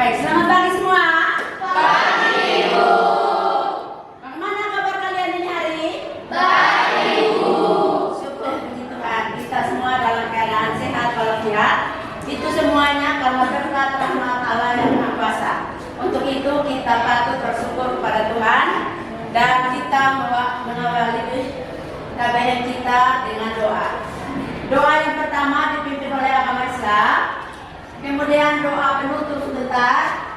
Baik, selamat pagi semua. Pagi, Ibu. Bagaimana kabar kalian ini hari? Baik, Ibu. Syukur puji Tuhan, kita semua dalam keadaan sehat walafiat. Itu semuanya karena berkat rahmat Allah yang Maha Kuasa. Untuk itu kita patut bersyukur kepada Tuhan dan kita mengawali tabayun kita dengan doa. Doa yang pertama dipimpin oleh agama Islam, kemudian doa penutup sebentar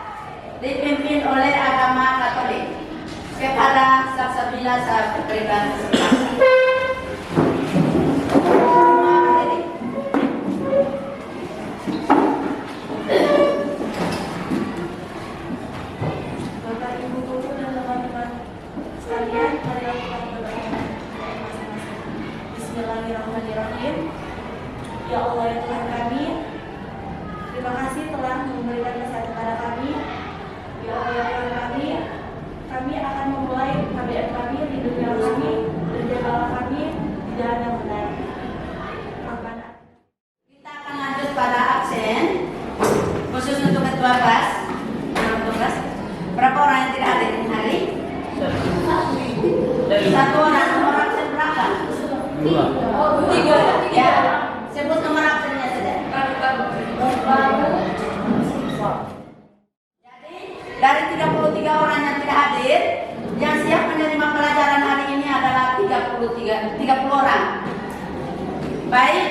dipimpin oleh agama Katolik. Kepada Salsabila saya berikan kesempatan. Bapak, Ibu, Guru, dan teman-teman sekalian, mari kita berdoa masing-masing. Bismillahirrahmanirrahim. Ya Allah ya Tuhan kami, terima kasih telah memberikan kesehatan kepada kami. Ya Allah ya Tuhan kami akan memulai tabiat kami di dunia kami, dan jagalah kami di jalan yang benar. Rabbana. Kita akan lanjut pada absen khusus untuk ketua kelas. Berapa orang yang tidak hadir ini hari? Satu orang. Nomor absen berapa? Tiga. Ya, sebut nomor absennya saja. Jadi dari 33 orang yang tidak hadir, yang siap menerima pelajaran hari ini adalah 30 orang. Baik,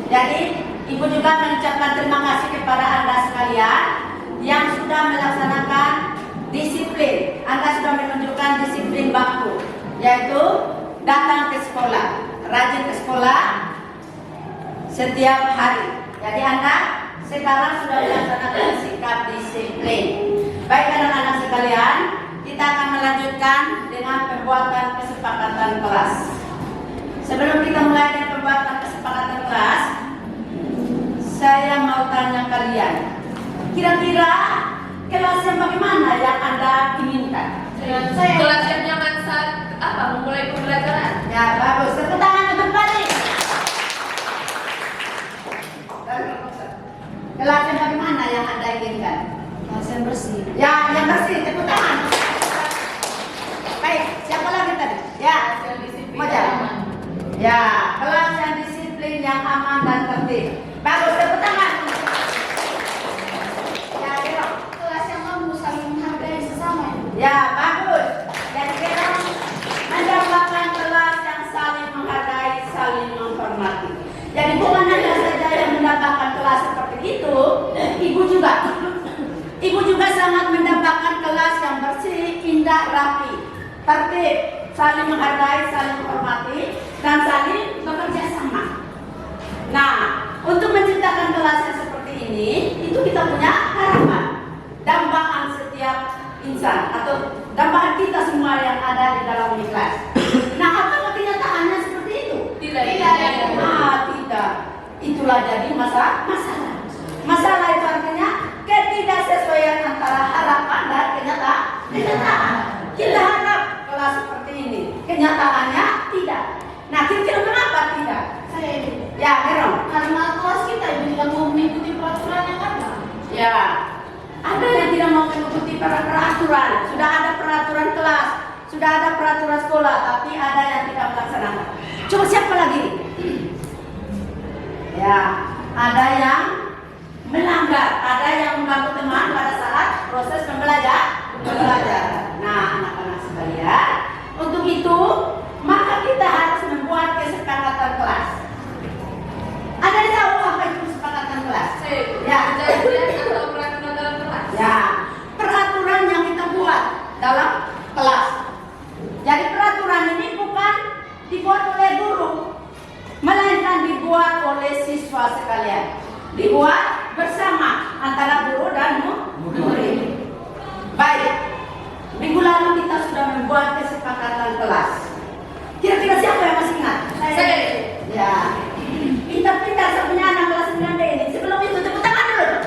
jadi Ibu juga mengucapkan terima kasih kepada Anda sekalian yang sudah melaksanakan disiplin. Anda sudah menunjukkan disiplin baku, yaitu datang ke sekolah, rajin ke sekolah setiap hari. Jadi Anda sekarang sudah melaksanakan sikap disiplin. Baik anak-anak sekalian, kita akan melanjutkan dengan pembuatan kesepakatan kelas. Sebelum kita mulai dengan pembuatan kesepakatan kelas, saya mau tanya kalian, kira-kira kelas yang bagaimana yang Anda inginkan? Kelas yang nyaman saat memulai pembelajaran. Ya, bagus. Tepuk tangan untuk balik. Kelas yang bagaimana yang Anda inginkan? Kelas yang bersih. Ya, yang bersih. Tepuk tangan. Baik, siapa lagi tadi? Ya, Moja. Ya, kelas yang disiplin, yang aman dan tertib. Bagus, tepuk tangan. Ya, Gero. Kelas yang mampu saling menghargai sesama. Ya, bagus. Jadi Gero mendapatkan kelas yang saling menghargai, saling menghormati. Jadi bukan Anda saja yang mendapatkan kelas seperti itu, Ibu juga. Ibu juga sangat mendapatkan kelas yang bersih, indah, rapi, tertib, saling menghargai, saling menghormati, dan saling bekerja sama. Nah, untuk menciptakan kelas yang seperti ini, itu kita punya harapan, dambaan setiap insan atau dambaan kita semua yang ada di dalam kelas. Nah, apakah kenyataannya seperti itu? Tidak. Tidak. Itulah jadi masalah. Masalah itu artinya ketidaksesuaian antara harapan dan kenyataan. Kita harap kelas seperti ini, kenyataannya tidak. Nah, kira-kira mengapa tidak? Ya, Gero. Karena kelas kita tidak mau mengikuti peraturan yang ada. Ya, ada yang tidak mau mengikuti peraturan. Sudah ada peraturan kelas, sudah ada peraturan sekolah, tapi ada yang tidak melaksanakan. Coba siapa lagi? Ya, ada yang melanggar, ada yang mengganggu teman pada saat proses pembelajaran. Nah, anak-anak sekalian, untuk itu maka kita harus membuat kesepakatan kelas. Ada yang tahu apa itu kesepakatan kelas? Ya. Perjanjian atau peraturan dalam kelas. Ya, peraturan yang kita buat dalam kelas. Jadi peraturan ini bukan dibuat oleh guru, melainkan dibuat oleh siswa sekalian. Dibuat bersama antara guru dan murid. Baik, minggu lalu kita sudah membuat kesepakatan kelas. Kira-kira siapa yang masih ingat? Saya. Ya, pintar-pintar saya punya anak kelas 9D ini. Sebelum itu tepuk tangan dulu.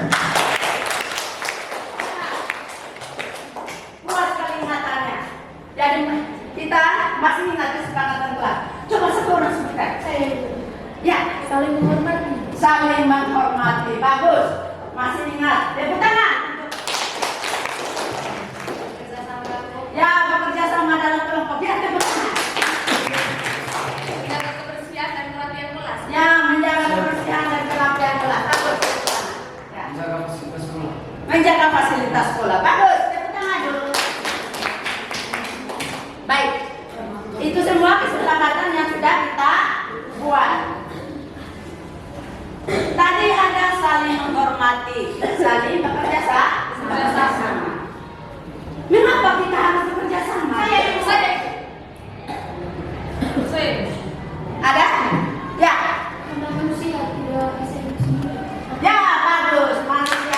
Puas sekali ingatannya. Jadi kita masih ingat kesepakatan kelas. Coba satu orang sebutkan. Ya, Saling menghormati. saling menghormati. Bagus. Masih ingat. Tepuk tangan. menghormati, saling bekerja sama. Mengapa kita harus bekerja sama? Saya. Ada? Ya. Karena manusia tidak bisa hidup sendiri. Ya, bagus. Manusia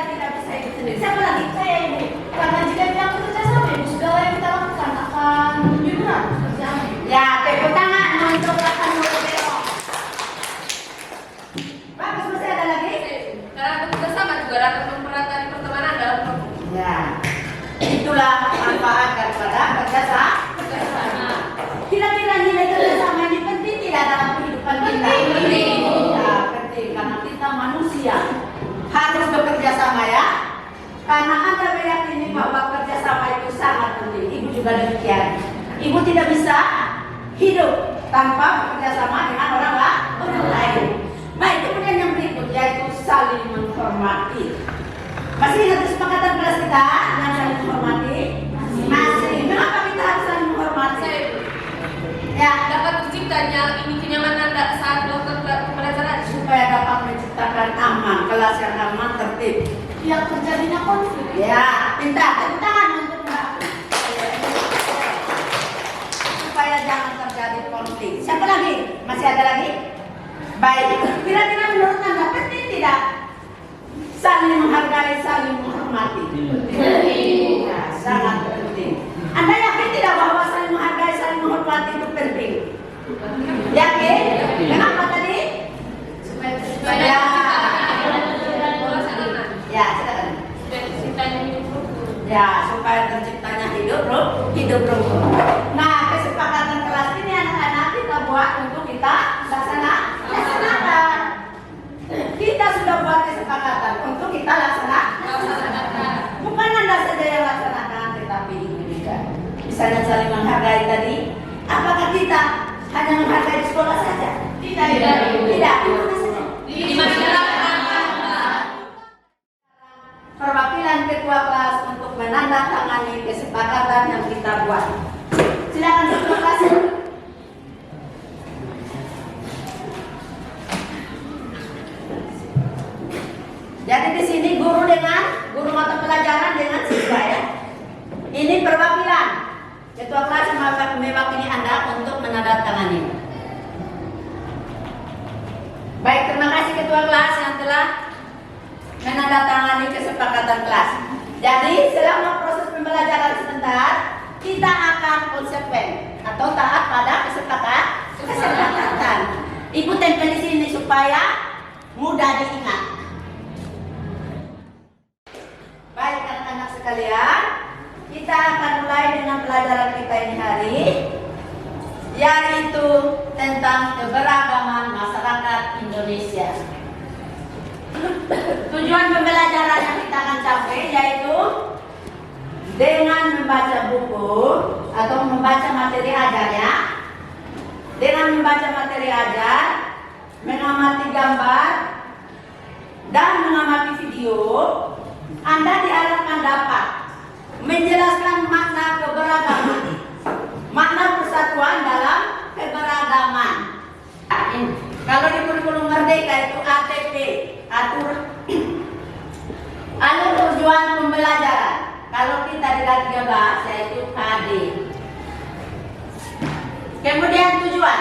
tidak bisa hidup sendiri. Siapa lagi? Saya ini, karena jika tidak bekerja sama, ibu segala yang kita lakukan akan lebih berat pekerjaan. Ya, tepuk tangan untuk rekan Murteo. Bagus, masih ada lagi? Karena bekerja sama juga dapat mempererat pertemanan dalam kelompok. Ya, itulah manfaat daripada kerjasama. Kira-kira nilai kerjasama ini penting tidak dalam kehidupan kita? Penting. Ya, penting karena kita manusia harus bekerja sama ya. Karena Anda meyakini bahwa kerjasama itu sangat penting. Ibu juga demikian. Ibu tidak bisa hidup tanpa bekerja sama dengan orang lain. Baik, kemudian yang berikut yaitu saling menghormati. Masih ingat kesepakatan kelas kita yang saling menghormati? Masih. Mengapa kita harus saling menghormati? Ya, Dapat terciptanya ini kenyamanan saat melakukan pembelajaran. supaya dapat menciptakan aman, kelas yang aman, tertib. Yang terjadinya konflik. Ya, minta tepuk tangan untuk Mbak. Supaya jangan terjadi konflik. Siapa lagi? Masih ada lagi? Baik. Kira-kira menurut Anda penting tidak saling menghargai, saling menghormati? Ya, sangat penting. Anda yakin tidak bahwa saling menghargai, saling menghormati itu penting? Yakin? Kenapa tadi? Supaya Ya, silakan. terciptanya hidup rukun. Ya, supaya terciptanya hidup rukun. Nah, kesepakatan kelas ini anak-anak kita buat untuk kita laksanakan. Kita sudah buat kesepakatan untuk kita laksanakan. Bukan Anda saja yang laksanakan, tetapi ibu juga. Misalnya saling menghargai tadi. Apakah kita hanya menghargai di sekolah saja? Tidak. Di masyarakat. Perwakilan ketua kelas untuk menandatangani kesepakatan yang kita buat. Silakan ketua kelas. Jadi di sini guru mata pelajaran dengan siswa ya. Ini perwakilan ketua kelas mewakili Anda untuk menandatangani. Baik, terima kasih ketua kelas yang telah menandatangani kesepakatan kelas. Jadi selama proses pembelajaran sebentar kita akan konsekuen atau taat pada kesepakatan. Ibu tempel di sini supaya mudah diingat. Baik anak-anak sekalian, kita akan mulai dengan pelajaran kita ini hari, yaitu tentang keberagaman masyarakat Indonesia. Tujuan pembelajaran yang kita akan capai yaitu dengan membaca buku atau membaca materi ajar ya. Dengan membaca materi ajar, mengamati gambar dan mengamati video, Anda diharapkan dapat menjelaskan makna keberagaman, makna persatuan dalam keberagaman. Kalau di kurikulum Merdeka itu ATP, alur tujuan pembelajaran. Kalau kita di D13 yaitu KD. Kemudian tujuan,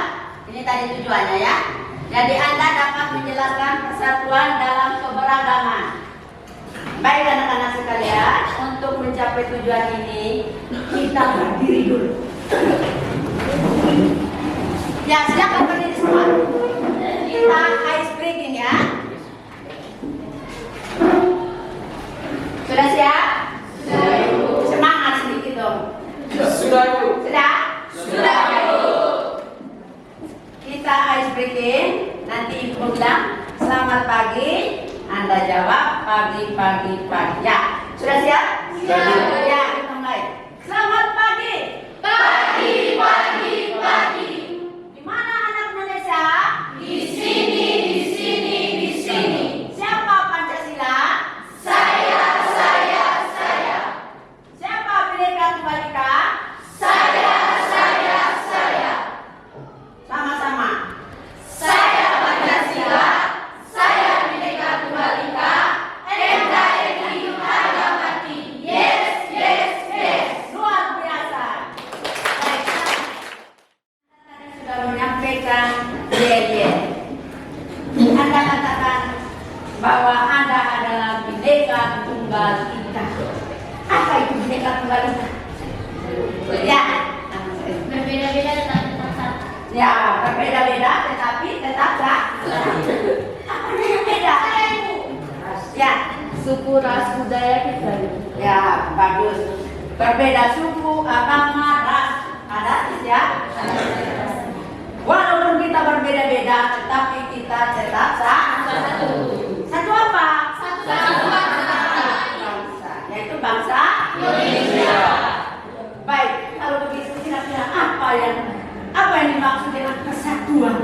ini tadi tujuannya ya. Jadi Anda dapat menjelaskan persatuan dalam keberagaman. Baik anak-anak sekalian, untuk mencapai tujuan ini kita berdiri dulu. Ya, silakan berdiri semua. Kita ice breaking ya. Sudah siap? Sudah, Ibu. Semangat sedikit dong. Sudah, Ibu. Sudah? Sudah, Ibu. Kita ice breaking. Nanti Ibu bilang selamat pagi. Anda jawab pagi. Ya, sudah siap? Sudah. Ya, kita mulai. Selamat pagi. Pagi. Di mana anak Indonesia? Di sini. Siapa Pancasila? Saya. Siapa Bhinneka Tunggal Ika? Saya. Sama-sama. Saya. bahwa Anda adalah Bhinneka Tunggal Ika. Apa itu Bhinneka Tunggal Ika? Ya, Berbeda-beda tetapi tetap satu. ya berbeda-beda tetapi tetap satu. Apa yang beda? Ya, Suku, ras, budaya kita. ya bagus. Berbeda suku, agama, ras, adat ya. Walaupun kita berbeda-beda, tetapi kita tetap satu. Satu apa? Satu Bangsa, yaitu bangsa Indonesia. Baik, kalau begitu kira-kira apa yang dimaksud dengan persatuan?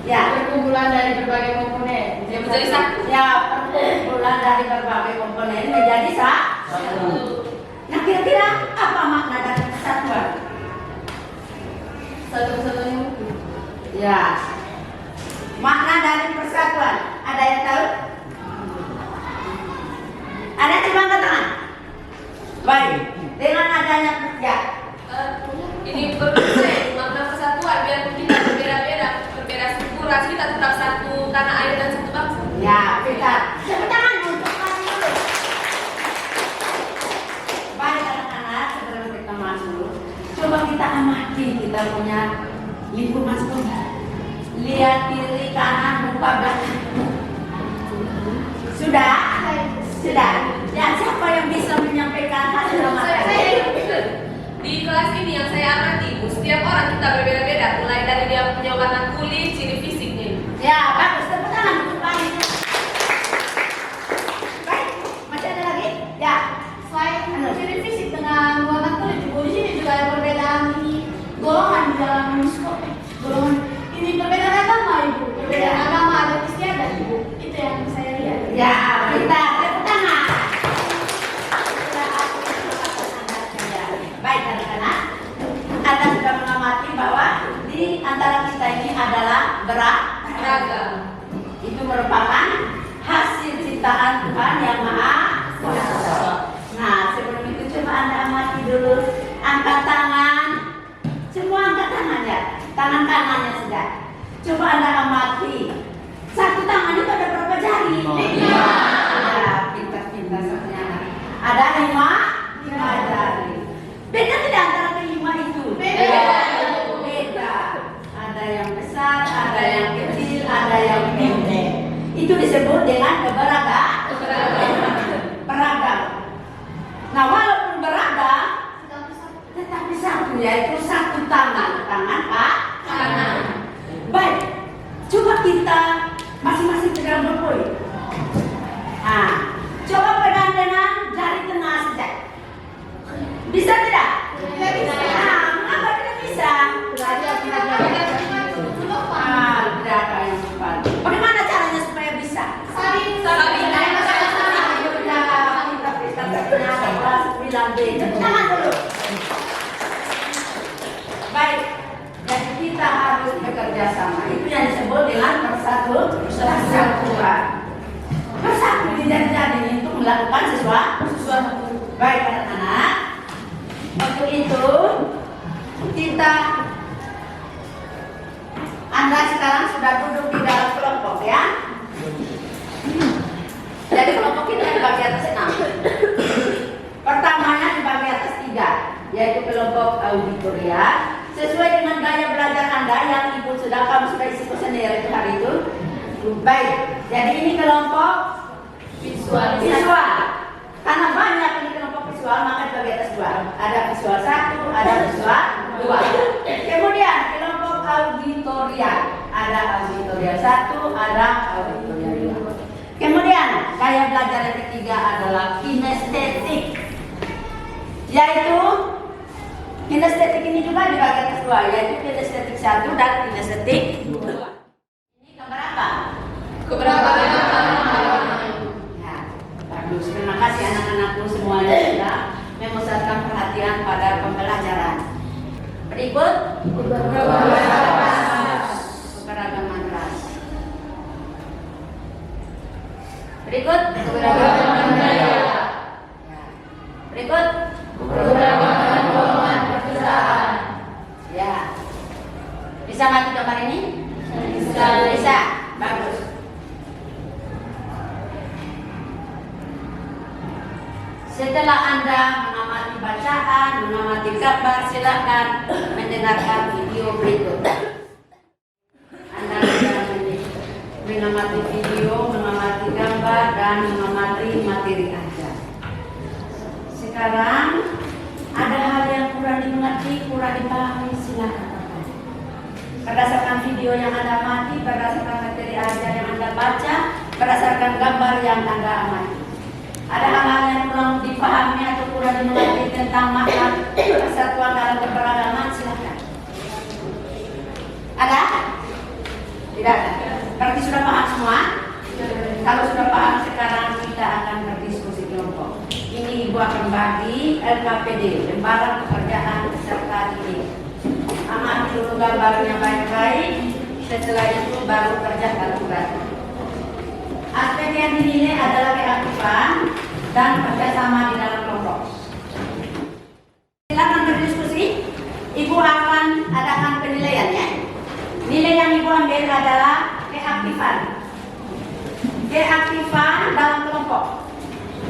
Ya, Perkumpulan dari berbagai komponen yang menjadi satu. ya perkumpulan dari berbagai komponen menjadi satu. Nah, kira-kira apa makna dari persatuan? Satu-satunya mungkin. Ya, makna dari persatuan ada yang tahu? Ada coba angkat tangan. Baik, dengan adanya ya. Ini berbeda makna persatuan biar kita berbeda suku ras kita tetap satu tanah air dan satu bangsa. Ya, kita tepuk tangan untuk kami dulu. Baik anak-anak, sebelum kita masuk, coba kita amati kita punya lingkungan sekolah. Lihat kiri kanan muka belakang. Sudah? Sudah. Ya, siapa yang bisa menyampaikan hasil materi? Di kelas ini yang saya amati, Bu, setiap orang kita berbeda-beda, mulai dari dia punya warna kulit, ciri fisiknya. Ya, bagus. Tepuk tangan untuk kami. Baik, masih ada lagi? Ya. Selain ciri fisik dengan warna kulit, Ibu, di sini juga ada perbedaan ini golongan di dalam miskop. Golongan ini perbedaan agama, Ibu. Perbedaan agama adat istiadat, Ibu. Itu yang saya lihat. Ya, kita tepuk tangan. Baik anak-anak, Anda sudah mengamati bahwa di antara kita ini adalah beragam. Itu merupakan hasil ciptaan Tuhan yang Maha Kuasa. Nah, sebelum itu coba Anda amati dulu, angkat tangan. Semua angkat tangan ya, tangan kanannya sudah. Coba Anda amati. Satu tangan itu ada berapa jari? 5. Ya, pintar-pintar semuanya. Ada 5 jari. Beda tidak antara kelima itu? Beda. Ada yang besar, ada yang kecil, ada yang pendek. Itu disebut dengan beragam. Nah, walaupun beragam, tetapi satu, yaitu satu tangan kanan. Baik, coba kita masing-masing pegang berpoin. Nah, coba pegang dengan jari tengah saja. Bisa tidak? Tidak bisa. Nah, mengapa tidak bisa? Tidak ada yang cepat. Bagaimana caranya supaya bisa? Saling. Jangan dulu. Baik, jadi kita harus bekerja sama. Itu yang disebut dengan persatuan. Bersatu jadi untuk melakukan sesuatu. Baik anak-anak. Untuk itu Anda sekarang sudah duduk di dalam kelompok ya. Jadi kelompok kita dibagi atas 6. Pertamanya dibagi atas 3, yaitu kelompok auditorial sesuai dengan gaya belajar Anda yang Ibu kamu sudah isi kuesioner itu hari itu. Baik, jadi ini kelompok visual. Karena banyak ini kelompok visual, maka dibagi atas 2. Ada visual 1, ada visual 2. Kemudian kelompok auditorial, ada auditorial 1, ada auditorial 2. Kemudian gaya belajar yang ketiga adalah kinestetik, yaitu kinestetik ini juga dibagi atas 2, yaitu kinestetik 1 dan kinestetik 2. Ini gambar apa? Ya, bagus. Terima kasih anak-anakku semuanya sudah memusatkan perhatian pada pembelajaran. Berikut keberagaman ras. Berikut keberagaman budaya. Berikut keberagaman golongan perbedaan. Ya. Bisa mati gambar ini? Bisa. Bagus. Setelah Anda mengamati bacaan, mengamati gambar, silakan mendengarkan video berikut. Anda sudah mengamati video, mengamati gambar, dan mengamati materi ajar. Sekarang ada hal yang kurang dimengerti, kurang dipahami, silakan. Berdasarkan video yang Anda amati, berdasarkan materi ajar yang Anda baca, berdasarkan gambar yang Anda amati. Ada hal-hal yang kurang dipahami atau kurang dimengerti tentang makna persatuan dalam keberagaman, silakan. Ada? Tidak ada. Berarti sudah paham semua? Kalau sudah paham, sekarang kita akan berdiskusi kelompok. Ini Ibu akan bagi LKPD, lembaran pekerjaan peserta didik. Amati dulu gambarnya baik-baik, setelah itu baru kerjakan tugas. Aspek yang dinilai adalah keaktifan dan kerjasama di dalam kelompok. Silakan berdiskusi. Ibu akan adakan penilaiannya. Nilai yang Ibu ambil adalah keaktifan. Keaktifan dalam kelompok.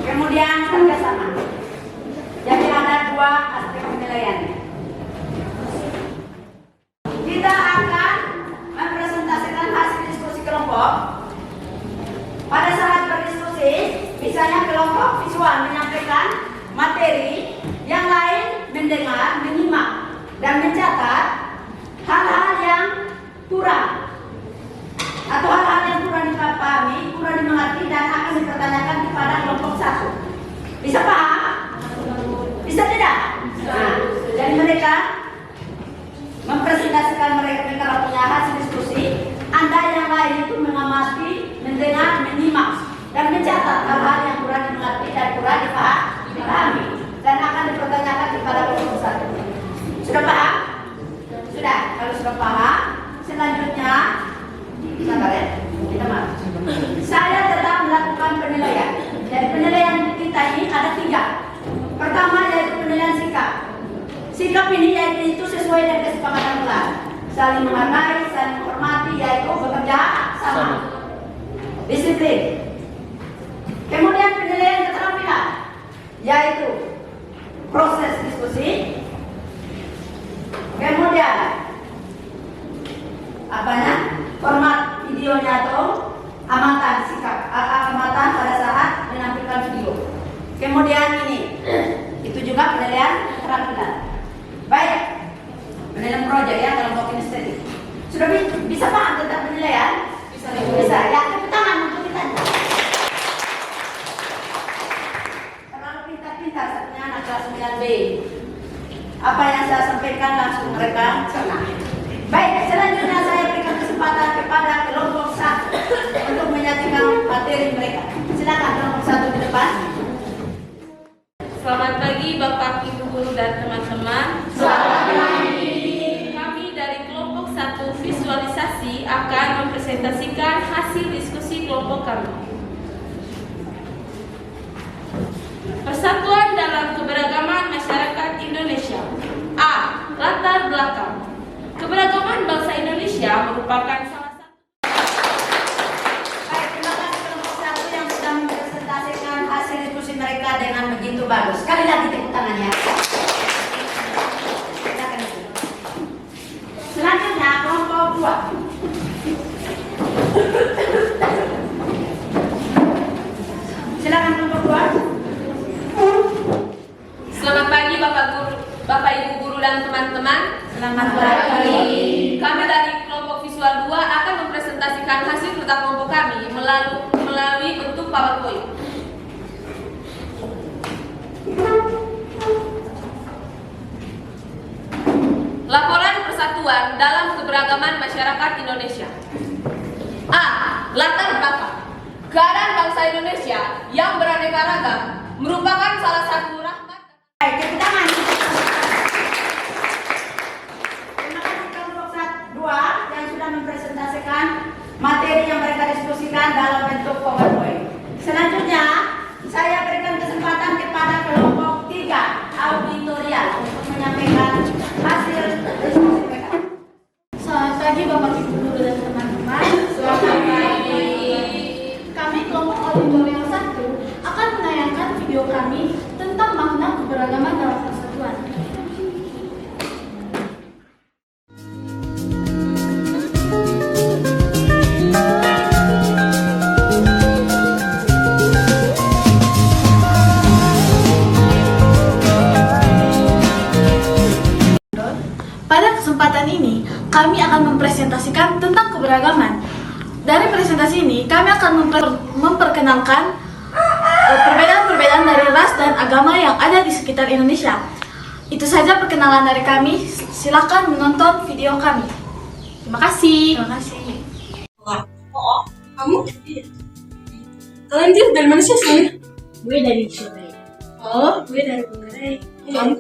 Kemudian kerjasama. Jadi ada dua aspek penilaiannya. Kita akan mempresentasikan hasil diskusi kelompok. Pada saat berdiskusi, misalnya kelompok visual menyampaikan materi, yang lain mendengar, menyimak, dan mencatat hal-hal yang kurang atau hal-hal yang kurang dipahami, kurang dimengerti, dan akan dipertanyakan kepada kelompok satu. Bisa paham? Bisa tidak? Nah, jadi mereka mempresentasikan mereka punya hasil diskusi. Anda yang lain itu mengamati, mendengar, menyimak, dan mencatat hal-hal yang kurang dimengerti dan kurang dipahami, dan akan dipertanyakan kepada kelompok satu. Sudah paham? Sudah. Kalau sudah paham, selanjutnya sabar ya, kita maaf. Saya tetap melakukan penilaian. Jadi penilaian kita ini ada 3. Pertama yaitu penilaian sikap. Sikap ini yaitu sesuai dengan kesepakatan kelas. Saling menghargai, saling menghormati, yaitu bekerja sama. Disiplin. Kemudian penilaian keterampilan, yaitu proses diskusi. Kemudian format videonya atau amatan sikap, amatan pada saat menampilkan video. Kemudian ini, itu juga penilaian keterampilan. Baik, penilaian proyek ya dalam blok industri. Sudah bisa paham tentang penilaian? Bisa. Ya, tepuk tangan untuk kita. Terlalu pintar-pintar satunya anak kelas 9B. Apa yang saya sampaikan langsung mereka cerna. Baik, selanjutnya saya berikan kesempatan kepada kelompok 1 untuk menyajikan materi mereka. Silakan kelompok 1 ke depan. Selamat pagi Bapak, Ibu Guru dan teman-teman. Selamat pagi. Kami dari kelompok 1 visualisasi akan mempresentasikan hasil diskusi kelompok kami. Persatuan dalam keberagaman masyarakat Indonesia. A. Latar belakang. Keberagaman bangsa Indonesia merupakan salah satu. Baik, terima kasih kelompok 1 yang sudah mempresentasikan hasil diskusi mereka dengan begitu bagus. Sekali lagi tepuk tangannya. Selanjutnya kelompok 2. Silakan kelompok 2. Selamat pagi Bapak Ibu Guru dan teman-teman. Selamat pagi. Kami dari kelompok visual 2 akan mempresentasikan hasil kerja kelompok kami melalui bentuk PowerPoint. Laporan persatuan dalam keberagaman masyarakat Indonesia. A. Latar belakang. Keadaan bangsa Indonesia yang beraneka ragam merupakan salah satu rahmat. Baik, tepuk tangan. Terima kasih kelompok 2 yang sudah mempresentasikan materi yang mereka diskusikan dalam bentuk PowerPoint. Selanjutnya, saya berikan kesempatan kepada kelompok 3 auditorial untuk menyampaikan hasil diskusi mereka. Selamat pagi Bapak Ibu Guru dan teman-teman. Selamat pagi. Kami kelompok auditorial 1 akan menayangkan video kami kesempatan ini, kami akan mempresentasikan tentang keberagaman. Dari presentasi ini, kami akan memperkenalkan perbedaan-perbedaan dari ras dan agama yang ada di sekitar Indonesia. Itu saja perkenalan dari kami. Silakan menonton video kami. Terima kasih. Terima kasih. Oh, kamu? Kalian tuh dari mana sih sebenarnya? Gue dari Surabaya. Oh, Gue dari Bengkarai. kamu?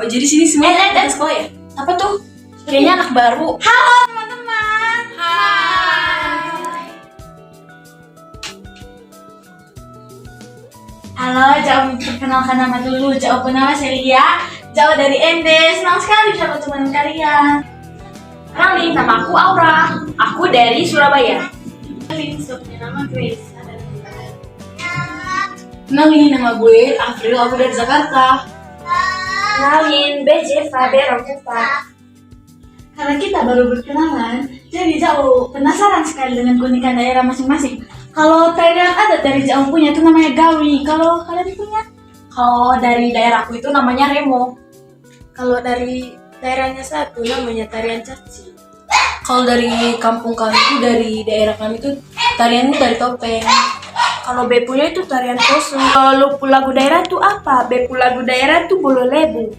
Oh, jadi sini semua anak sekolah ya? Apa tuh? Kayaknya anak baru. Halo teman-teman. Hai. Halo, Jauh perkenalkan nama dulu. Jauh nama Celia. Jauh dari ND. Senang sekali bisa bertemu dengan kalian. Kenalin, nama aku Aura. Aku dari Surabaya. Kenalin, punya nama Grace. Ada di Bengkarai. Kenalin, nama gue April. Aku dari Jakarta. Kenalin, BJ Faber Roketa. Karena kita baru berkenalan, jadi Jauh penasaran sekali dengan keunikan daerah masing-masing. Kalau tarian adat dari Jauh punya itu namanya Gawi. Kalau kalian punya? Kalau dari daerahku itu namanya Remo. Kalau dari daerahnya satu namanya tarian caci. Kalau dari kampung kami itu, dari daerah kami itu tarian itu dari topeng. Kalau Bepunya itu tarian koso. Kalau lagu daerah itu apa? Bepu lagu daerah itu bolo lebu.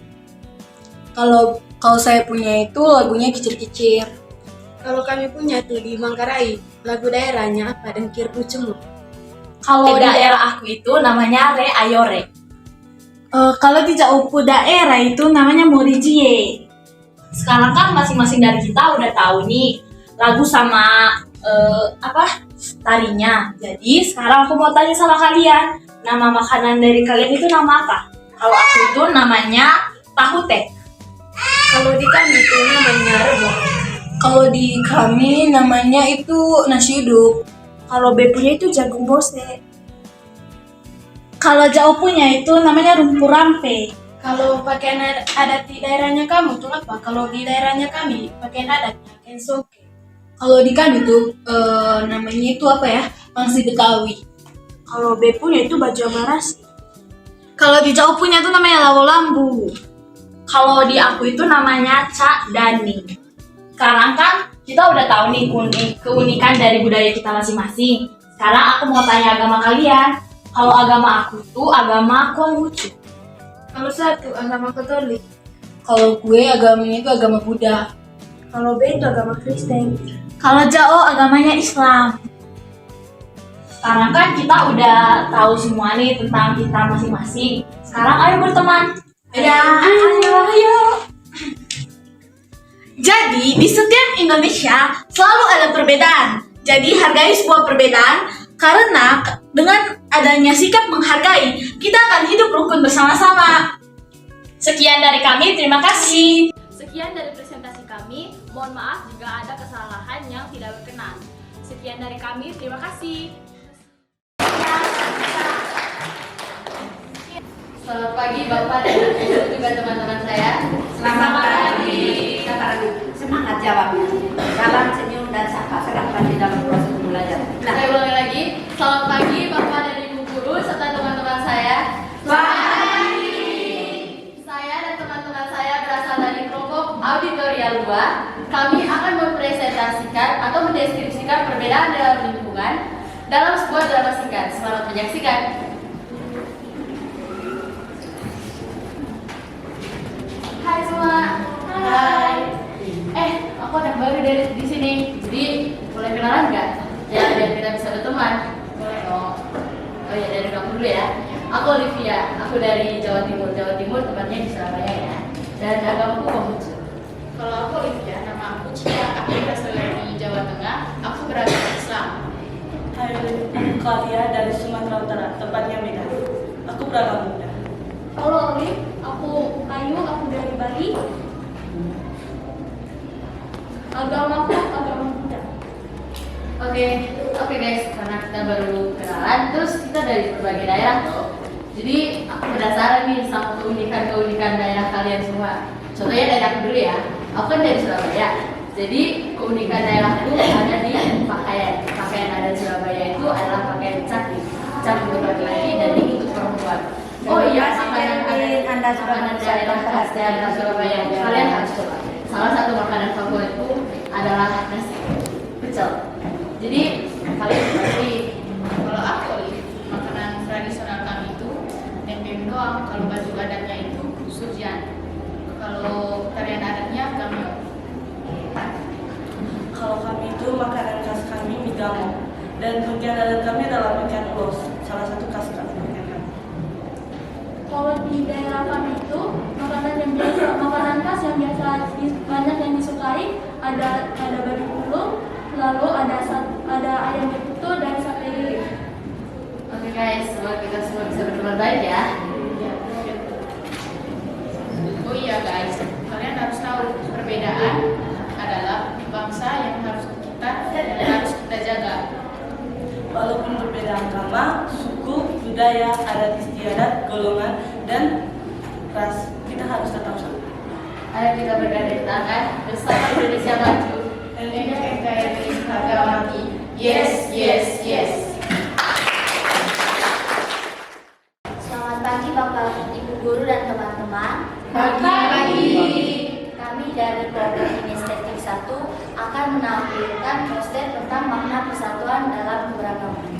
Kalau saya punya itu lagunya kicir-kicir. Kalau kami punya tuh di Manggarai, lagu daerahnya apa? Dengkir Pucung. Kalau di daerah aku itu namanya Re Ayore. Kalau di Jauh daerah itu namanya Morijie. Sekarang kan masing-masing dari kita udah tahu nih lagu sama tarinya. Jadi sekarang aku mau tanya sama kalian, nama makanan dari kalian itu nama apa? Kalau aku itu namanya tahu tek. Kalau di kami itu namanya rebok. Kalau di kami namanya itu nasi uduk. Kalau Bepunya itu jagung bose. Kalau Jauh punya itu namanya rumpur rampe. Kalau pakaian adat di daerahnya kamu itu apa? Kalau di daerahnya kami pakaian adatnya kensoke. Kalau di kami tuh namanya itu apa ya? Pangsi Betawi. Kalau Bepunya itu baju amarasi. Kalau di Jauh punya itu namanya lawo lambu. Kalau di aku itu namanya Cak Dani. Sekarang kan kita udah tahu nih keunikan dari budaya kita masing-masing. Sekarang aku mau tanya agama kalian. Kalau agama aku itu agama Konghucu. Kalau satu agama Katolik. Kalau gue agamanya itu agama Buddha. Kalau B itu agama Kristen. Kalau Jauh agamanya Islam. Sekarang kan kita udah tahu semua nih tentang kita masing-masing. Sekarang ayo berteman. Ayo. Jadi di setiap Indonesia selalu ada perbedaan. Jadi hargai sebuah perbedaan karena dengan adanya sikap menghargai, kita akan hidup rukun bersama-sama. Sekian dari kami, terima kasih. Sekian dari presentasi kami. Mohon maaf jika ada kesalahan yang tidak berkenan. Sekian dari kami, terima kasih. Selamat pagi Bapak dan Ibu juga teman-teman saya. Selamat pagi. Semangat jawabnya. Salam senyum dan sapa serapkan di dalam proses belajar. Saya ulangi lagi. Selamat pagi Bapak dan Ibu guru serta teman-teman saya. Selamat pagi. Saya dan teman-teman saya berasal dari kelompok auditorial 2. Kami akan mempresentasikan atau mendeskripsikan perbedaan dalam lingkungan dalam sebuah drama singkat. Selamat menyaksikan. Hai semua. Hai. Aku anak baru dari di sini. Jadi boleh kenalan nggak? Ya, biar kita bisa berteman. Boleh. Oh ya, dari kamu dulu ya. Aku Olivia. Aku dari Jawa Timur. Jawa Timur tepatnya di Surabaya ya. Dan agamaku Konghucu. Kalau aku Olivia, nama aku Cia. Aku berasal dari Jawa Tengah. Aku beragama Islam. Hai, aku Kalia dari Sumatera Utara, tepatnya Medan. Aku beragama Buddha. Halo Olive, aku Ayu. Aku dari Bali. Agamaku agama Buddha. Oke guys, karena kita baru kenalan, terus kita dari berbagai daerah tuh. Jadi aku penasaran nih sama keunikan daerah kalian semua. Contohnya dari aku dulu ya. Aku kan dari Surabaya. Jadi keunikan daerahku ada di pakaian adat Surabaya itu adalah pakaian cap untuk laki-laki dan untuk perempuan. Oh iya, makanan Anda sudah daerah khas daerah Surabaya. Kalian harus coba. salah satu makanan favoritku adalah nasi pecel. Jadi kalian pasti, kalau aku makanan tradisional kami itu tempe doang. Kalau baju adatnya itu sujian. Kalau tarian adatnya gamyo. Kalau kami itu makanan khas kami mie gamo. Dan bagian adat kami adalah ikan ulos, salah satu khas kami. Kalau di daerah kami itu makanan khas yang biasa banyak yang disukai ada babi ulung, lalu ada ayam betutu dan sate lilit. Oke guys, semoga kita semua bisa berteman baik ya. Oh iya guys, kalian harus tahu perbedaan adalah bangsa yang harus kita jaga. Walaupun berbeda agama, suku, budaya, adat istiadat, golongan, dan ras, kita harus tetap sama. Ayo kita bergandeng tangan bersama Indonesia maju. NKRI harga mati. Yes, yes, yes. Selamat pagi Bapak, Ibu Guru dan teman-teman. Pagi. Kami dari program Kinestetik 1 akan menampilkan poster tentang makna persatuan dalam keberagaman.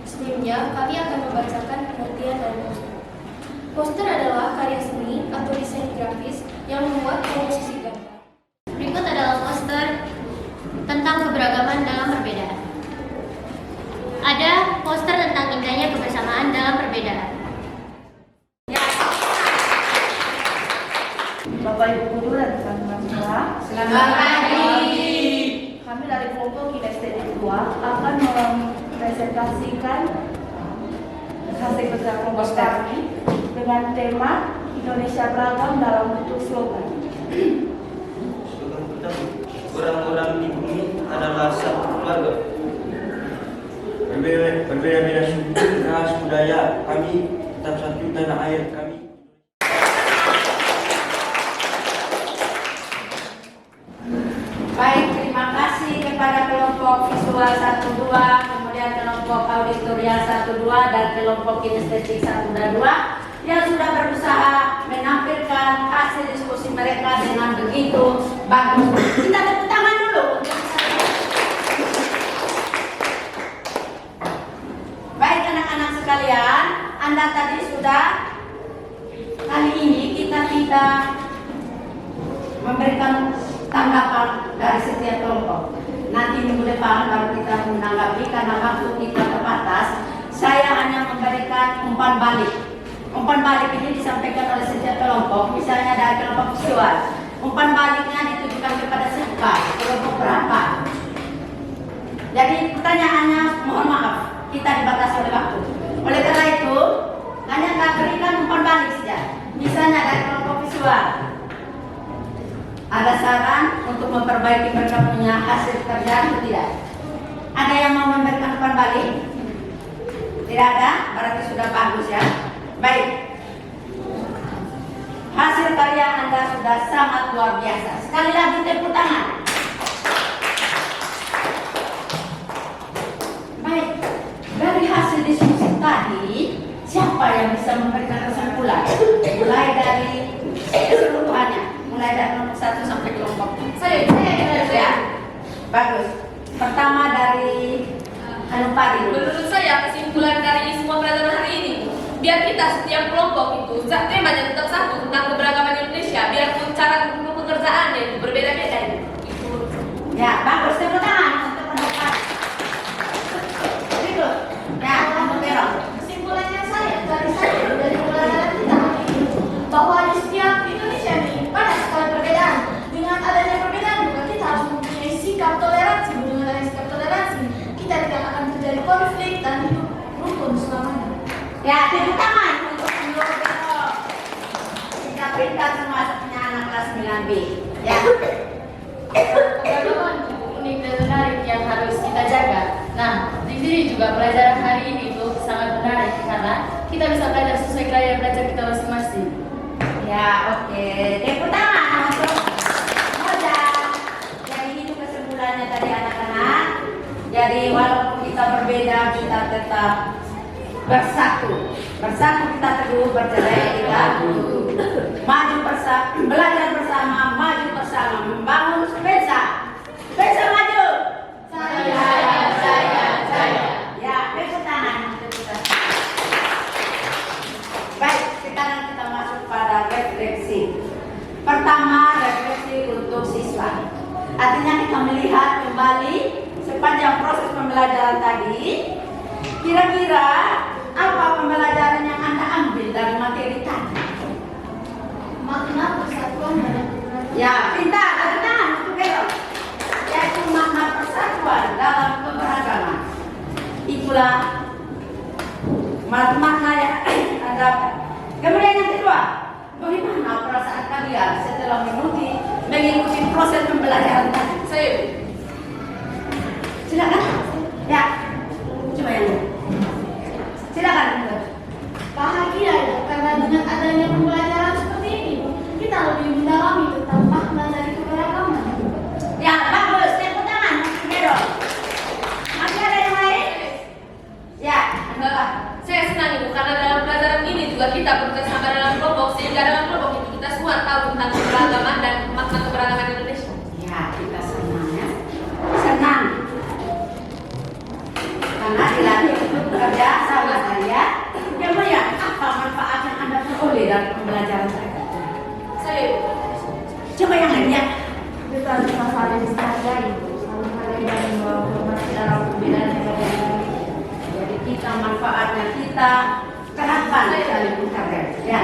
Sebelumnya, kami akan membacakan pengertian dari poster. Poster adalah karya seni atau desain grafis yang membuat komposisi gambar. Berikut adalah poster tentang keberagaman dalam perbedaan. Ada poster tentang indahnya kebersamaan dalam perbedaan. Bapak Ibu Guru dan teman-teman semua, Selamat pagi. kami dari kelompok Kinestetik 2 akan mempresentasikan hasil kerja kelompok kami dengan tema Indonesia Beragam dalam bentuk slogan. Slogan pertama, orang-orang di bumi adalah satu keluarga. Berbeda-beda suku, ras, budaya, kami tetap satu tanah air kami. Baik, terima kasih kepada kelompok visual 1-2, kemudian kelompok auditorial 1-2 dan kelompok kinestetik 1 dan 2 yang sudah berusaha menampilkan hasil diskusi mereka dengan begitu bagus. Kita tepuk tangan dulu. Baik anak-anak sekalian, Anda tadi sudah, kali ini kita tidak memberikan tanggapan dari setiap kelompok. Nanti minggu depan baru kita menanggapi karena waktu kita terbatas. Saya hanya memberikan umpan balik. Umpan balik ini disampaikan oleh setiap kelompok. Misalnya dari kelompok visual, umpan baliknya ditujukan kepada siapa, kelompok berapa. Jadi pertanyaannya, mohon maaf, kita dibatasi oleh waktu. Oleh karena itu, hanya kita berikan umpan balik saja. Misalnya dari kelompok visual, ada saran untuk memperbaiki mereka punya hasil kerja atau tidak? Ada yang mau memberikan umpan balik? Tidak ada? Berarti sudah bagus ya. Baik. Hasil karya Anda sudah sangat luar biasa. Sekali lagi tepuk tangan. Baik. Dari hasil diskusi tadi, siapa yang bisa memberikan kesimpulan? Mulai dari keseluruhannya. Mulai dari kelompok 1 sampai kelompok. Saya. Bagus. Pertama dari Anupari. Menurut saya kesimpulan dari semua pelajaran hari ini, biar kita setiap kelompok itu temanya tetap satu tentang keberagaman Indonesia, biarpun cara pekerjaannya itu berbeda-beda itu. Ya, bagus. Tepuk tangan untuk pendapat. Berikut. Ya, untuk Vero. Kesimpulannya dari pelajaran kita bahwa di setiap Indonesia ini banyak sekali perbedaan. Dengan adanya perbedaan juga kita harus mempunyai sikap toleransi. Dengan adanya sikap toleransi, kita tidak akan terjadi konflik dan hidup rukun selamanya. Ya, tepuk tangan untuk seluruh Vero. Kita pintar semua punya anak kelas 9B. Ya. Keberagaman cukup unik dan menarik yang harus kita jaga. Nah, di sini juga pelajaran hari ini itu sangat menarik karena kita bisa belajar sesuai gaya belajar kita masing-masing. Ya, oke. Tepuk tangan untuk Moza. Jadi itu kesimpulannya tadi anak-anak. Jadi walaupun kita berbeda, kita tetap bersatu. Bersatu kita teguh, bercerai kita buntu. Maju bersama, belajar bersama, maju bersama, membangun Spesa. Spesa maju. Saya. Ya, tepuk tangan. Baik, sekarang kita masuk pada refleksi. Pertama, refleksi untuk siswa. Artinya kita melihat kembali sepanjang proses pembelajaran tadi, kira-kira apa pembelajaran yang Anda ambil dari materi tadi? Makna persatuan dalam keberagaman. Ya, pintar, ada tangan untuk belok. Yaitu makna persatuan dalam keberagaman. Itulah makna yang Anda dapat. Kemudian yang kedua, bagaimana perasaan kalian setelah mengikuti proses pembelajaran tadi? Saya Silakan. Ya, coba yang ini. Silakan. Bahagia ya, karena dengan adanya pembelajaran seperti ini, kita lebih mendalami tentang makna dari keberagaman. Ya, bagus. Tepuk tangan. Belok. Masih ada yang lain? Ya, enggak. Saya senang Ibu karena dalam pelajaran ini juga kita bekerjasama dalam kelompok sehingga dalam kelompok itu kita semua tahu tentang keberagaman dan makna keberagaman Indonesia. ya kita senang ya. Senang. Karena dilatih untuk bekerja sama saya. Kemudian apa manfaat yang Anda peroleh dari pembelajaran tadi? Saya Coba yang lain ya. Kita harus saling menghargai, saling menghargai dan menghormati dalam perbedaan yang ada di Indonesia. Jadi kita manfaatnya kita terapkan saling menghargai. Ya.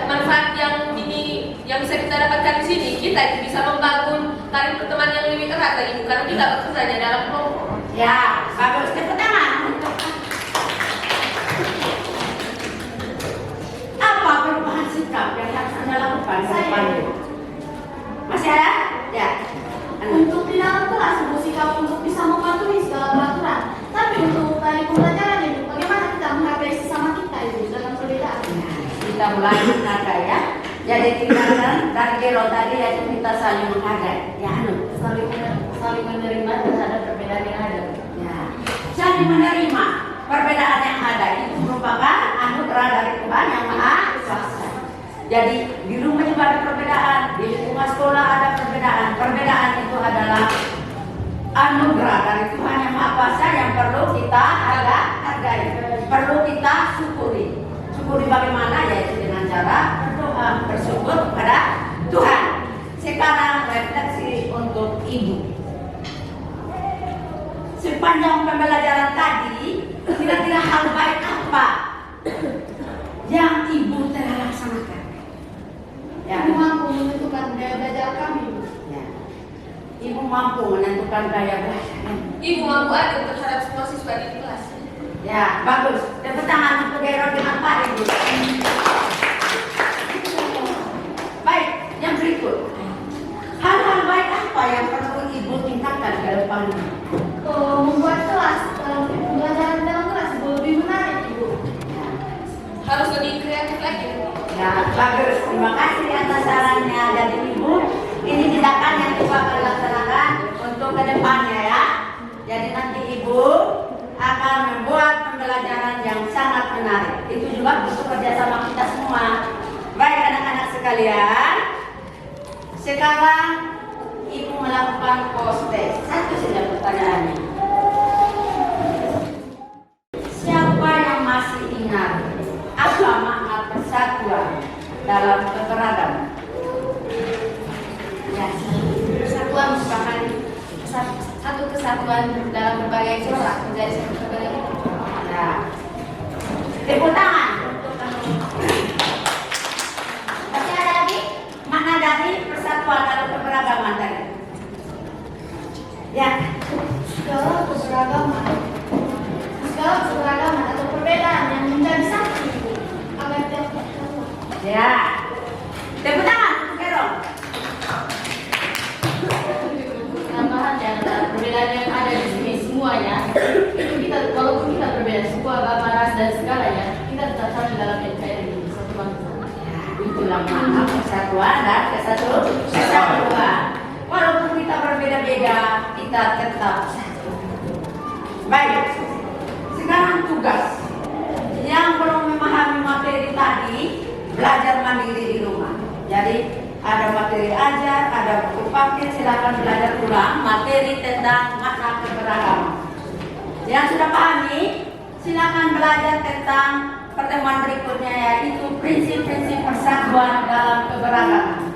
manfaat yang ini yang bisa kita dapatkan di sini, kita itu bisa membangun tali pertemanan yang lebih erat lagi Bu, karena kita bekerja dalam kelompok. Ya, bagus. Tepuk tangan. Apa perubahan sikap yang harus Anda lakukan ke depannya? Masih ada? Ya. Untuk di dalam kelas bersikap untuk bisa mematuhi segala peraturan. Tapi untuk dari pembelajaran itu, bagaimana kita menghargai sesama kita itu dalam perbedaan. Kita mulai menghargai ya. Jadi tinggalkan dari Gero tadi yaitu kita saling menghargai. Ya, Saling menerima terhadap perbedaan yang ada. Ya. Saling menerima perbedaan yang ada itu merupakan anugerah dari Tuhan yang Maha Kuasa. Jadi di rumah juga ada perbedaan, di lingkungan sekolah ada perbedaan. Perbedaan itu adalah anugerah dari Tuhan yang Maha Kuasa yang perlu kita hargai, perlu kita syukuri. Syukuri bagaimana? Yaitu dengan cara berdoa, bersyukur kepada Tuhan. Sekarang refleksi untuk ibu. Sepanjang pembelajaran tadi, kira-kira hal baik apa yang ibu telah laksanakan? Ya, Ibu mampu menentukan gaya belajar kami. ya. Ibu mampu menentukan gaya belajar. Ibu mampu adil terhadap semua siswa di kelas. Ya, bagus. Tepuk tangan untuk Gero dengan Pak Ibu. Baik, yang berikut. Hal-hal baik apa yang perlu ibu tingkatkan ke depannya? Membuat kelas, pembelajaran dalam kelas lebih menarik Ibu. Harus lebih kreatif lagi. Ya, bagus. Terima kasih atas sarannya dari ibu. Ini tindakan yang ibu akan laksanakan untuk ke depannya ya. Jadi nanti ibu akan membuat pembelajaran yang sangat menarik. Itu juga butuh kerjasama kita semua. Baik anak-anak sekalian. Sekarang ibu melakukan post-test. Satu saja pertanyaannya. Siapa yang masih ingat apa makna persatuan dalam keberagaman? Ya, Persatuan merupakan satu kesatuan dalam berbagai corak menjadi satu keberagaman. ya. Tepuk tangan. Masih ada lagi makna dari persatuan dalam keberagaman tadi? Ya, Segala keberagaman atau perbedaan yang menjadi satu Ibu, agar tidak terlalu. ya. Tepuk tangan, Gero. Tambahan ya, perbedaan yang ada di sini semuanya itu kita, walaupun kita berbeda suku, agama, ras dan segalanya, kita tetap satu dalam NKRI ini, satu bangsa. Ya, itulah makna persatuan dan kesatuan. Walaupun kita berbeda-beda, kita tetap satu. Baik, sekarang tugas yang belum memahami pahami materi tadi, belajar mandiri di rumah. Jadi ada materi ajar, ada buku paket, silakan belajar ulang materi tentang makna keberagaman. Yang sudah pahami, silakan belajar tentang pertemuan berikutnya, yaitu prinsip-prinsip persatuan dalam keberagaman.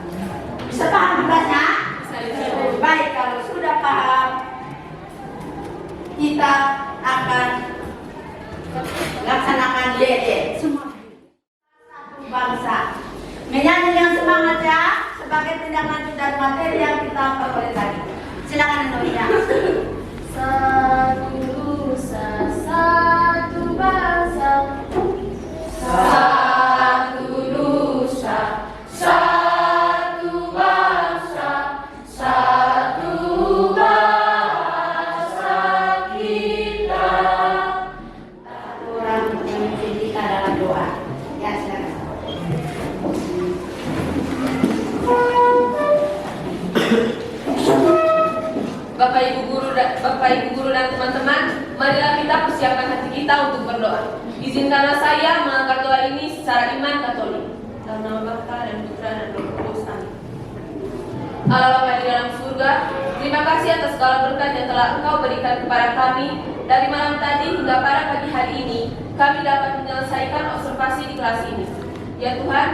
Bisa paham tugasnya? Baik, kalau sudah paham, kita akan laksanakan YD. Semua satu bangsa. Menyanyi yang semangat ya, sebagai tindak lanjut dari materi yang kita peroleh tadi. Silakan Indonesia. Satu nusa, satu bangsa. Satu nusa, satu bangsa, satu bahasa kita. Orang memimpin kita dalam doa. Ya, silakan. Bapak Ibu guru dan teman-teman, marilah kita persiapkan hati kita untuk berdoa. Izinkanlah saya mengangkat doa ini secara iman Katolik. Dalam nama Bapa dan Putra dan Roh Kudus. Amin. Allah Bapa di dalam surga, terima kasih atas segala berkat yang telah Engkau berikan kepada kami. Dari malam tadi hingga pada pagi hari ini, kami dapat menyelesaikan observasi di kelas ini. Ya Tuhan,